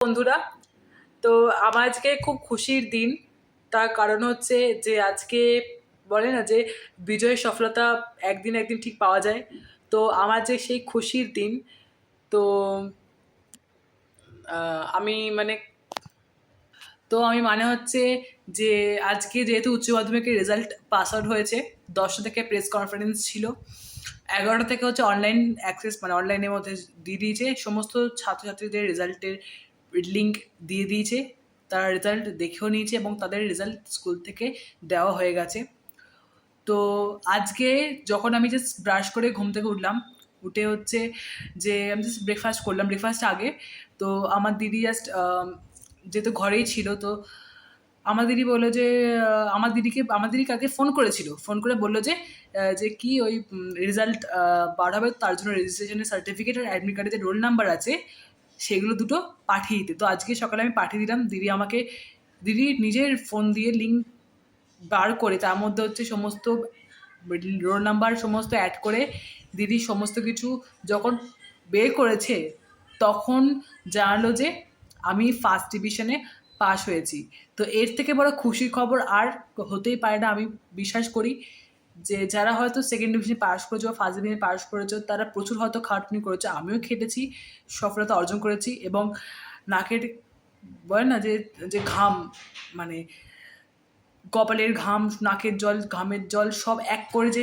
বন্ধুরা, তো আমার আজকে খুব খুশির দিন। তার কারণ হচ্ছে যে আজকে বলে না যে বিজয়ের সফলতা একদিন একদিন ঠিক পাওয়া যায়। তো আমার যে সেই খুশির দিন। তো আমি মানে মানে হচ্ছে যে আজকে যেহেতু উচ্চ মাধ্যমিকের রেজাল্ট পাস আউট হয়েছে, 10টা থেকে প্রেস কনফারেন্স ছিল, 11টা থেকে হচ্ছে অনলাইন অ্যাক্সেস মানে অনলাইনের মধ্যে দিয়ে দিয়েছে, সমস্ত ছাত্রছাত্রীদের রেজাল্টের লিঙ্ক দিয়ে দিয়েছে, তারা রেজাল্ট দেখেও নিয়েছে এবং তাদের রেজাল্ট স্কুল থেকে দেওয়া হয়ে গেছে। তো আজকে যখন আমি জাস্ট ব্রাশ করে ঘুম থেকে উঠলাম, উঠে হচ্ছে যে আমি জাস্ট ব্রেকফাস্ট করলাম, ব্রেকফাস্ট আগে তো আমার দিদি জাস্ট যেহেতু ঘরেই ছিল, তো আমার দিদি বললো যে আমার দিদি কাকে ফোন করেছিল, ফোন করে বললো যে কি ওই রেজাল্ট বার হবে, তার জন্য রেজিস্ট্রেশনের সার্টিফিকেট আর অ্যাডমিট কার্ডে যে রোল নাম্বার আছে সেগুলো দুটো পাঠিয়ে দিতে। তো আজকে সকালে আমি পাঠিয়ে দিলাম। দিদি নিজের ফোন দিয়ে লিঙ্ক বার করে তার মধ্যে হচ্ছে সমস্ত রোল নাম্বার সমস্ত অ্যাড করে দিদি সমস্ত কিছু যখন বের করেছে, তখন জানালো যে আমি ফার্স্ট ডিভিশনে পাশ হয়েছি। তো এর থেকে বড় খুশির খবর আর হতেই পারে না। আমি বিশ্বাস করি যে যারা হয়তো সেকেন্ড ডিভিশনে পাস করেছো বা ফার্স্ট ডিভিশনে পাস করেছো, তারা প্রচুর হয়তো খাটনি করেছে, আমিও খেটেছি, সফলতা অর্জন করেছি। এবং নাকের বলে না যে যে ঘাম, মানে কপালের ঘাম, নাকের জল, ঘামের জল সব এক করে যে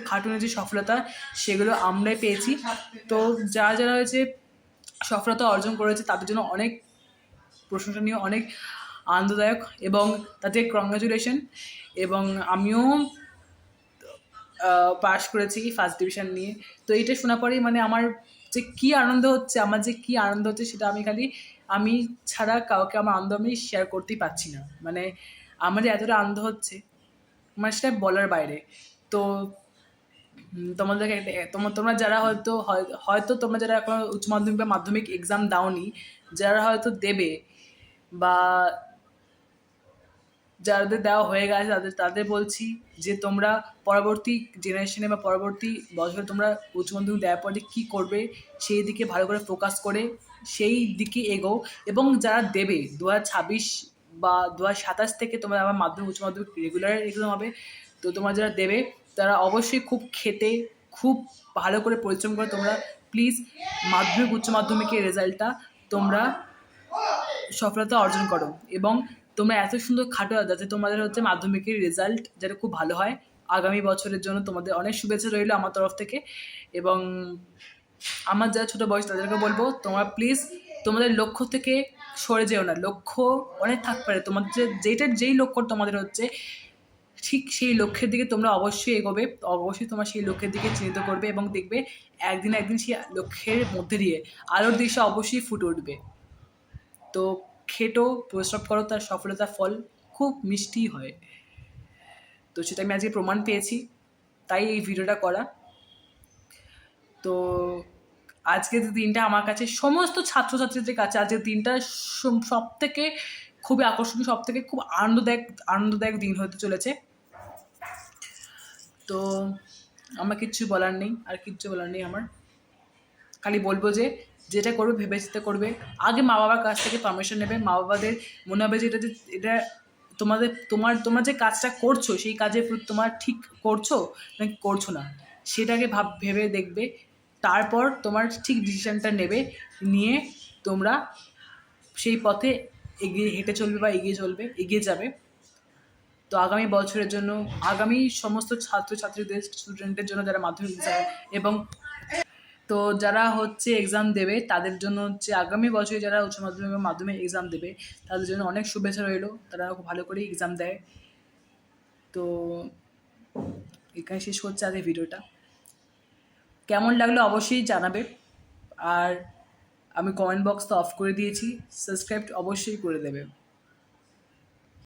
খাটুনে যে সফলতা, সেগুলো আমরাই পেয়েছি। তো যারা হয়েছে সফলতা অর্জন করেছে তাদের জন্য অনেক প্রশংসনীয়, অনেক আনন্দদায়ক এবং তাদের কংগ্রাচুলেশন। এবং আমিও পাস করেছি ফার্স্ট ডিভিশন নিয়ে। তো এইটা শোনা পরেই মানে আমার যে কী আনন্দ হচ্ছে সেটা আমি ছাড়া কাউকে আমার আনন্দ আমি শেয়ার করতেই পারছি না। মানে আমার এতটা আনন্দ হচ্ছে, মানে সেটা বলার বাইরে। তো তোমাদেরকে তোমরা যারা হয়তো তোমরা যারা এখন উচ্চ মাধ্যমিক বা মাধ্যমিক এক্সাম দাওনি, যারা হয়তো দেবে বা যাদের দেওয়া হয়ে গেছে, তাদের বলছি যে তোমরা পরবর্তী জেনারেশনে বা পরবর্তী বছরে তোমরা উচ্চ মাধ্যমিক দেওয়ার পরে কী করবে সেই দিকে ভালো করে ফোকাস করে সেই দিকে এগোও। এবং যারা দেবে 2026 বা 2027 থেকে তোমরা আবার মাধ্যমিক উচ্চ মাধ্যমিক রেগুলার এক্সাম হবে, তো তোমরা যারা দেবে তারা অবশ্যই খুব ভালো করে পরিশ্রম করে তোমরা প্লিজ মাধ্যমিক উচ্চ মাধ্যমিকের রেজাল্টটা তোমরা সফলতা অর্জন করো। এবং তোমরা এত সুন্দর খাটো যাতে তোমাদের হচ্ছে মাধ্যমিকের রেজাল্ট যাতে খুব ভালো হয়। আগামী বছরের জন্য তোমাদের অনেক শুভেচ্ছা রইল আমার তরফ থেকে। এবং আমার যারা ছোটো বয়স তাদেরকে বলবো, তোমরা প্লিজ তোমাদের লক্ষ্য থেকে সরে যেও না। লক্ষ্য অনেক থাকতে পারে তোমাদের, যেই লক্ষ্য তোমাদের হচ্ছে ঠিক সেই লক্ষ্যের দিকে তোমরা অবশ্যই এগোবে, অবশ্যই তোমরা সেই লক্ষ্যের দিকে চিন্তা করবে এবং দেখবে একদিন সেই লক্ষ্যের মধ্যে দিয়ে আলোর দিশা অবশ্যই ফুটে উঠবে। তো খেটো, পরিশ্রম করো, তার সফলতার ফল খুব মিষ্টি হয়। তো সেটা আমি আজকে প্রমাণ পেয়েছি, তাই এই ভিডিওটা করা। তো আজকের দিনটা আমার কাছে সমস্ত ছাত্রছাত্রীদের কাছে আজকের দিনটা সব থেকে খুবই আকর্ষণীয়, সব থেকে খুব আনন্দদায়ক দিন হতে চলেছে। তো আমার কিচ্ছু বলার নেই আমার খালি বলবো যে যেটা করবে ভেবে চিন্তে করবে। আগে মা বাবার কাছ থেকে পারমিশন নেবে। মা বাবাদের মনে হবে যে এটা তোমরা যে কাজটা করছো সেই কাজের প্রতি তোমার ঠিক করছো নাকি করছো না, সেটাকে ভেবে দেখবে। তারপর তোমার ঠিক ডিসিশানটা নিয়ে তোমরা সেই পথে হেঁটে চলবে বা এগিয়ে যাবে। তো আগামী বছরের জন্য, আগামী সমস্ত ছাত্রছাত্রীদের, স্টুডেন্টের জন্য যারা মাধ্যমিক এবং তো যারা হচ্ছে এক্সাম দেবে তাদের জন্য হচ্ছে আগামী বছরে যারা উচ্চ মাধ্যমিক এবং মাধ্যমিক এক্সাম দেবে তাদের জন্য অনেক শুভেচ্ছা রইল। তারা খুব ভালো করে এক্সাম দেয়। তো এখানে শেষ করছে আজকের ভিডিওটা। কেমন লাগলো অবশ্যই জানাবে। আর আমি কমেন্ট বক্স তো অফ করে দিয়েছি, সাবস্ক্রাইব অবশ্যই করে দেবে।